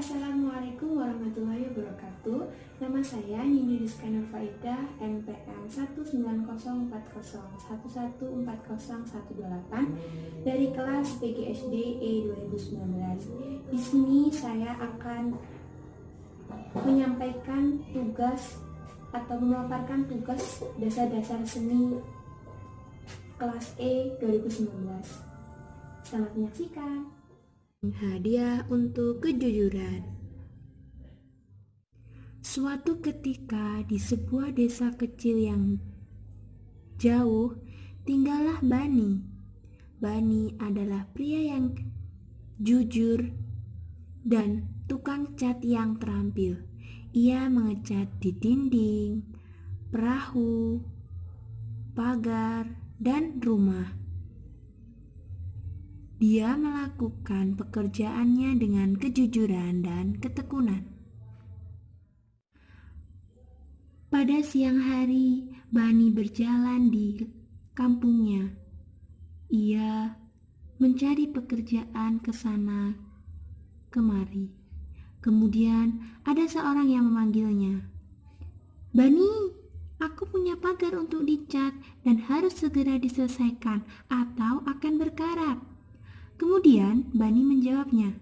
Assalamualaikum warahmatullahi wabarakatuh. Nama saya Nini Rizka Nurfaidah, NPM 19011140128 dari kelas PGSD E 2019. Di sini saya akan menyampaikan tugas atau memaparkan tugas dasar-dasar seni kelas E 2019. Selamat menyaksikan. Hadiah untuk kejujuran. Suatu ketika di sebuah desa kecil yang jauh, tinggallah Bani. Bani adalah pria yang jujur dan tukang cat yang terampil. Ia mengecat di dinding, perahu, pagar, dan rumah. Dia melakukan pekerjaannya dengan kejujuran dan ketekunan. Pada siang hari, Bani berjalan di kampungnya. Ia mencari pekerjaan ke sana kemari. Kemudian ada seorang yang memanggilnya. "Bani, aku punya pagar untuk dicat dan harus segera diselesaikan atau akan berkarat." Kemudian Bani menjawabnya,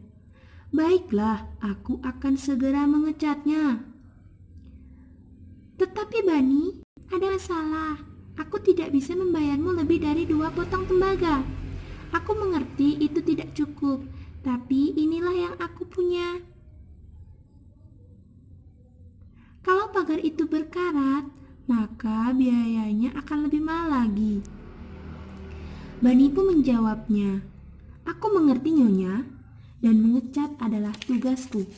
"Baiklah, aku akan segera mengecatnya." "Tetapi Bani, ada masalah. Aku tidak bisa membayarmu lebih dari 2 potong tembaga. Aku mengerti itu tidak cukup, tapi inilah yang aku punya. Kalau pagar itu berkarat, maka biayanya akan lebih mahal lagi." Bani pun menjawabnya, "Aku mengerti Nyonya, dan mengecat adalah tugasku.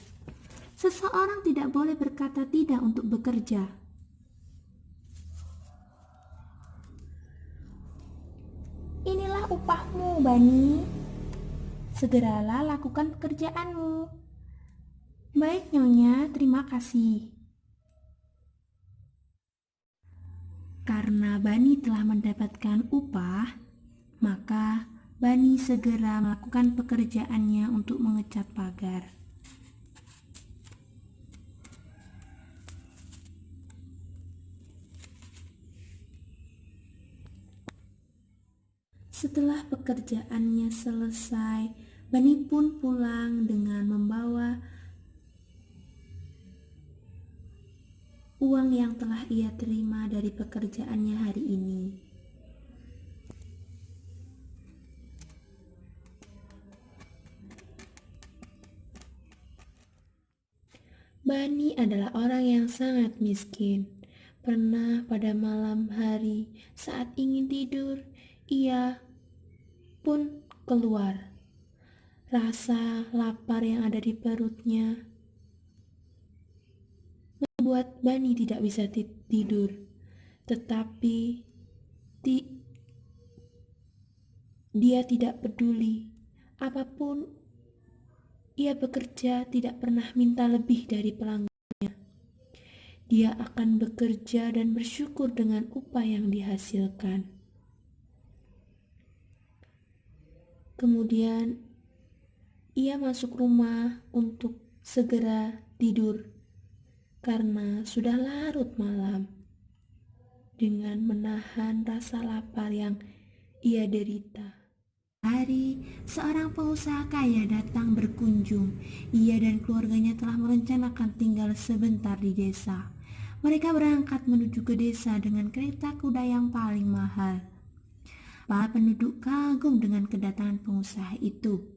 Seseorang tidak boleh berkata tidak untuk bekerja." "Inilah upahmu, Bani. Segeralah lakukan pekerjaanmu." "Baik Nyonya, terima kasih." Karena Bani telah mendapatkan upah, maka Bani segera melakukan pekerjaannya untuk mengecat pagar. Setelah pekerjaannya selesai, Bani pun pulang dengan membawa uang yang telah ia terima dari pekerjaannya hari ini. Bani adalah orang yang sangat miskin. Pernah pada malam hari saat ingin tidur, ia pun keluar. Rasa lapar yang ada di perutnya membuat Bani tidak bisa tidur. Tetapi dia tidak peduli. Apapun ia bekerja, tidak pernah minta lebih dari pelanggannya. Dia akan bekerja dan bersyukur dengan upah yang dihasilkan. Kemudian ia masuk rumah untuk segera tidur karena sudah larut malam. Dengan menahan rasa lapar yang ia derita. Hari, seorang pengusaha kaya datang berkunjung. Ia dan keluarganya telah merencanakan tinggal sebentar di desa. Mereka berangkat menuju ke desa dengan kereta kuda yang paling mahal. Para penduduk kagum dengan kedatangan pengusaha itu.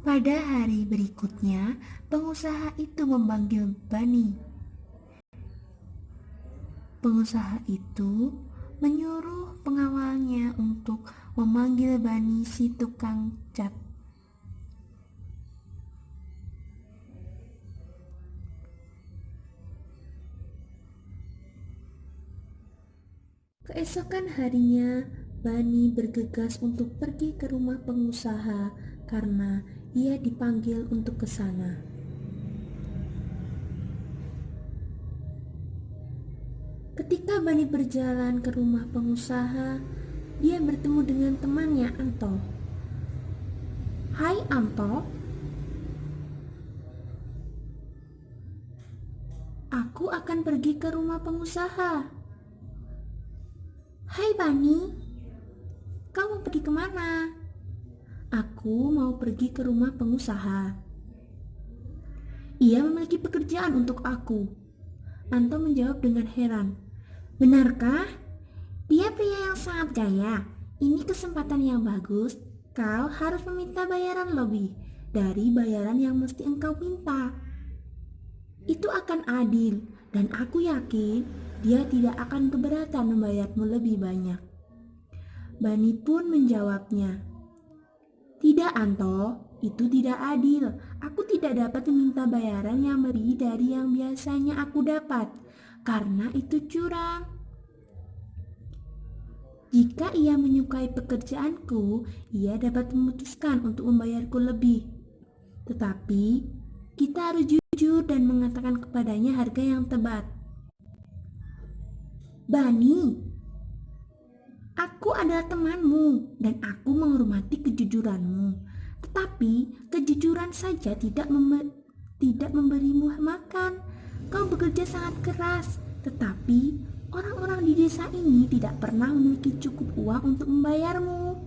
Pada hari berikutnya, pengusaha itu memanggil Bani. Pengusaha itu menyuruh pengawalnya untuk memanggil Bani si tukang cat. Keesokan harinya, Bani bergegas untuk pergi ke rumah pengusaha karena ia dipanggil untuk ke sana. Ketika Bani berjalan ke rumah pengusaha, dia bertemu dengan temannya Anto. "Hai Anto, aku akan pergi ke rumah pengusaha." "Hai Bani, kamu pergi kemana?" "Aku mau pergi ke rumah pengusaha. Ia memiliki pekerjaan untuk aku." Anto menjawab dengan heran. "Benarkah? Dia pria yang sangat kaya. Ini kesempatan yang bagus. Kau harus meminta bayaran lebih dari bayaran yang mesti engkau minta. Itu akan adil, dan aku yakin dia tidak akan keberatan membayarmu lebih banyak." Bani pun menjawabnya, "Tidak Anto, itu tidak adil. Aku tidak dapat meminta bayaran yang lebih dari yang biasanya aku dapat, karena itu curang. Jika ia menyukai pekerjaanku, ia dapat memutuskan untuk membayarku lebih. Tetapi, kita harus jujur dan mengatakan kepadanya harga yang tepat." "Bani, aku adalah temanmu dan aku menghormati kejujuranmu. Tetapi kejujuran saja tidak memberimu makan. Kau bekerja sangat keras, tetapi orang-orang di desa ini tidak pernah memiliki cukup uang untuk membayarmu."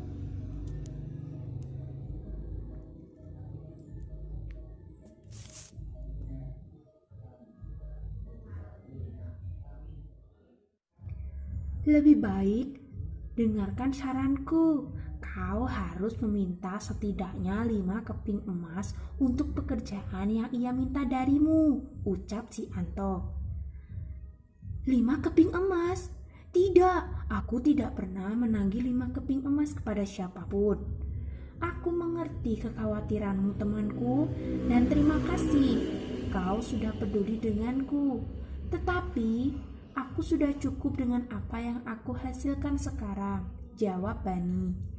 "Lebih baik dengarkan saranku. Kau harus meminta setidaknya 5 keping emas untuk pekerjaan yang ia minta darimu," ucap si Anto. "5 keping emas? Tidak, aku tidak pernah menagih 5 keping emas kepada siapapun. Aku mengerti kekhawatiranmu temanku, dan terima kasih kau sudah peduli denganku. Tetapi aku sudah cukup dengan apa yang aku hasilkan sekarang," jawab Bani.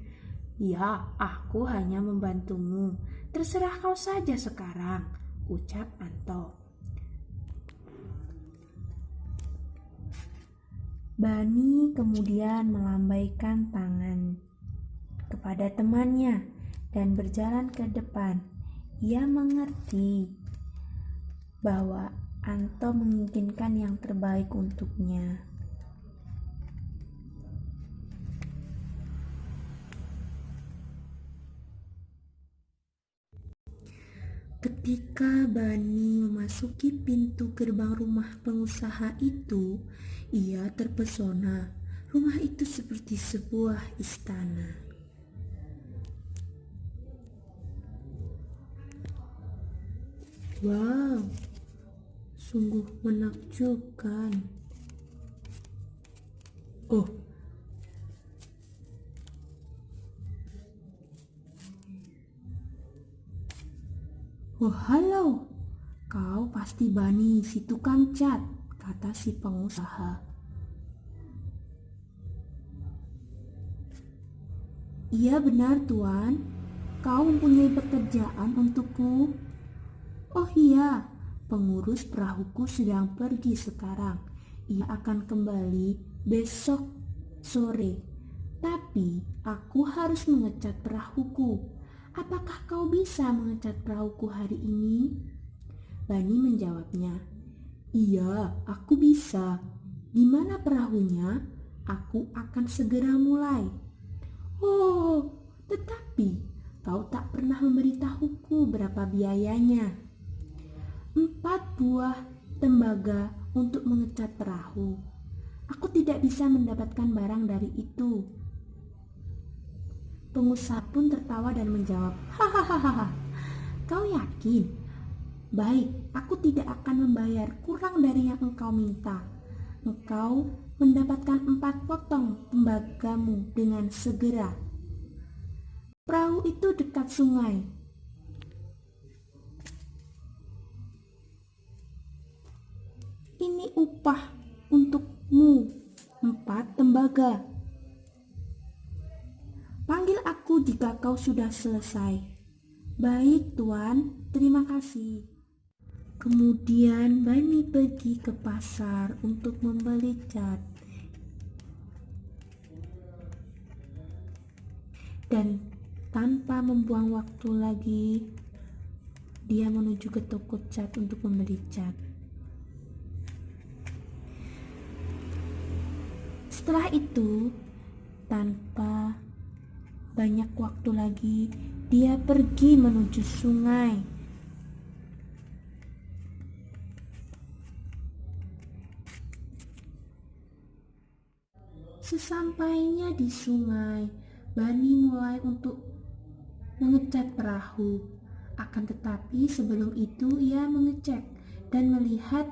"Ya, aku hanya membantumu. Terserah kau saja sekarang," ucap Anto. Bani kemudian melambaikan tangan kepada temannya dan berjalan ke depan. Ia mengerti bahwa Anto menginginkan yang terbaik untuknya. Ketika Bani memasuki pintu gerbang rumah pengusaha itu, ia terpesona. Rumah itu seperti sebuah istana. Wow, sungguh menakjubkan. Oh, halo. Kau pasti Bani, si tukang cat, kata si pengusaha. Iya benar tuan, kau mempunyai pekerjaan untukku. Oh iya, pengurus perahuku sedang pergi sekarang. Ia akan kembali besok sore. Tapi aku harus mengecat perahuku. Apakah kau bisa mengecat perahuku hari ini? Bani menjawabnya, iya, aku bisa. Di mana perahunya? Aku akan segera mulai. Oh, tetapi kau tak pernah memberitahuku berapa biayanya. 4 buah tembaga untuk mengecat perahu. Aku tidak bisa mendapatkan barang dari itu. Pengusaha pun tertawa dan menjawab, hahaha, kau yakin? Baik, aku tidak akan membayar kurang dari yang engkau minta. Engkau mendapatkan 4 potong tembagamu dengan segera. Perahu itu dekat sungai. Ini upah untukmu, 4 tembaga. Panggil aku jika kau sudah selesai. Baik tuan, terima kasih. Kemudian Bani pergi ke pasar untuk membeli cat. Dan tanpa membuang waktu lagi, dia menuju ke toko cat untuk membeli cat. Setelah itu, tanpa banyak waktu lagi, dia pergi menuju sungai. Sesampainya di sungai, Bani mulai untuk mengecat perahu. Akan tetapi sebelum itu ia mengecek dan melihat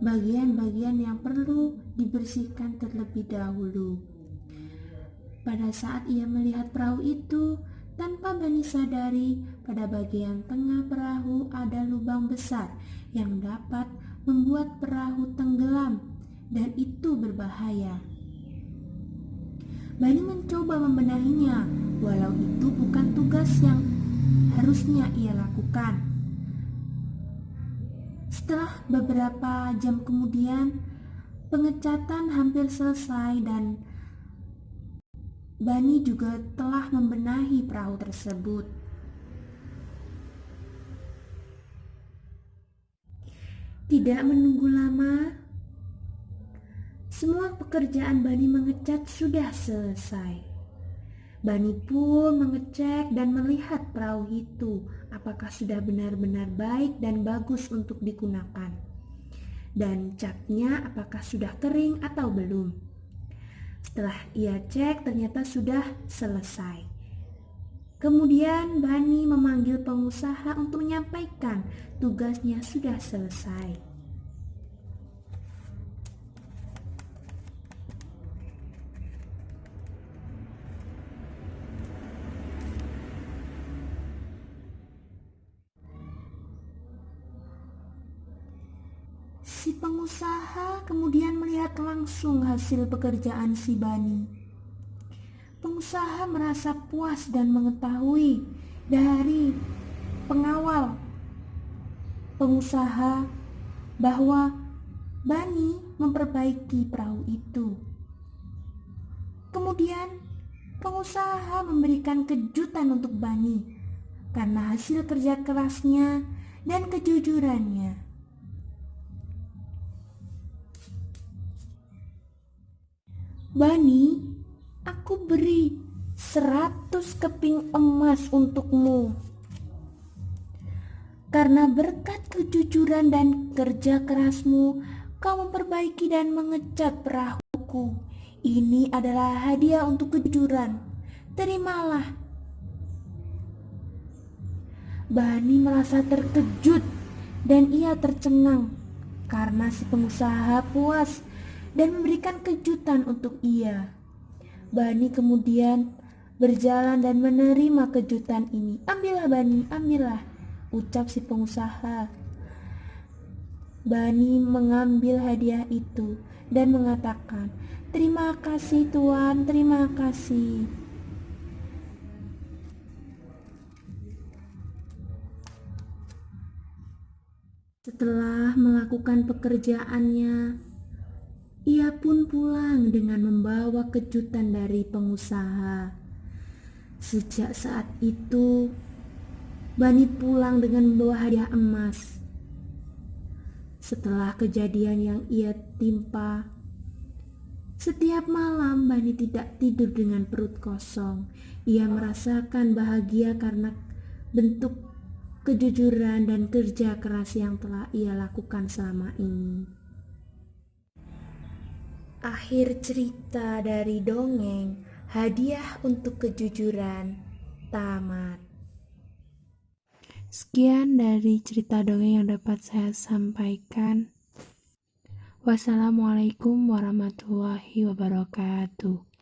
bagian-bagian yang perlu dibersihkan terlebih dahulu. Pada saat ia melihat perahu itu, tanpa Bani sadari, pada bagian tengah perahu ada lubang besar yang dapat membuat perahu tenggelam, dan itu berbahaya. Bani mencoba membenahinya, walau itu bukan tugas yang harusnya ia lakukan. Setelah beberapa jam kemudian, pengecatan hampir selesai dan Bani juga telah membenahi perahu tersebut. Tidak menunggu lama, semua pekerjaan Bani mengecat sudah selesai. Bani pun mengecek dan melihat perahu itu apakah sudah benar-benar baik dan bagus untuk digunakan, dan catnya apakah sudah kering atau belum. Setelah ia cek, ternyata sudah selesai. Kemudian Bani memanggil pengusaha untuk menyampaikan tugasnya sudah selesai. Si pengusaha kemudian melihat langsung hasil pekerjaan si Bani. Pengusaha merasa puas dan mengetahui dari pengawal pengusaha bahwa Bani memperbaiki perahu itu. Kemudian pengusaha memberikan kejutan untuk Bani karena hasil kerja kerasnya dan kejujurannya. Bani, aku beri 100 keping emas untukmu. Karena berkat kejujuran dan kerja kerasmu, kau memperbaiki dan mengecat perahuku. Ini adalah hadiah untuk kejujuran. Terimalah. Bani merasa terkejut dan ia tercengang karena si pengusaha puas dan memberikan kejutan untuk ia. Bani kemudian berjalan dan menerima kejutan ini. Ambillah Bani, ambillah, ucap si pengusaha. Bani mengambil hadiah itu dan mengatakan, "Terima kasih Tuan, terima kasih." Setelah melakukan pekerjaannya, ia pun pulang dengan membawa kejutan dari pengusaha. Sejak saat itu, Bani pulang dengan membawa hadiah emas. Setelah kejadian yang ia timpa, setiap malam Bani tidak tidur dengan perut kosong. Ia merasakan bahagia karena bentuk kejujuran dan kerja keras yang telah ia lakukan selama ini. Akhir cerita dari dongeng Hadiah untuk Kejujuran tamat. Sekian dari cerita dongeng yang dapat saya sampaikan. Wassalamualaikum warahmatullahi wabarakatuh.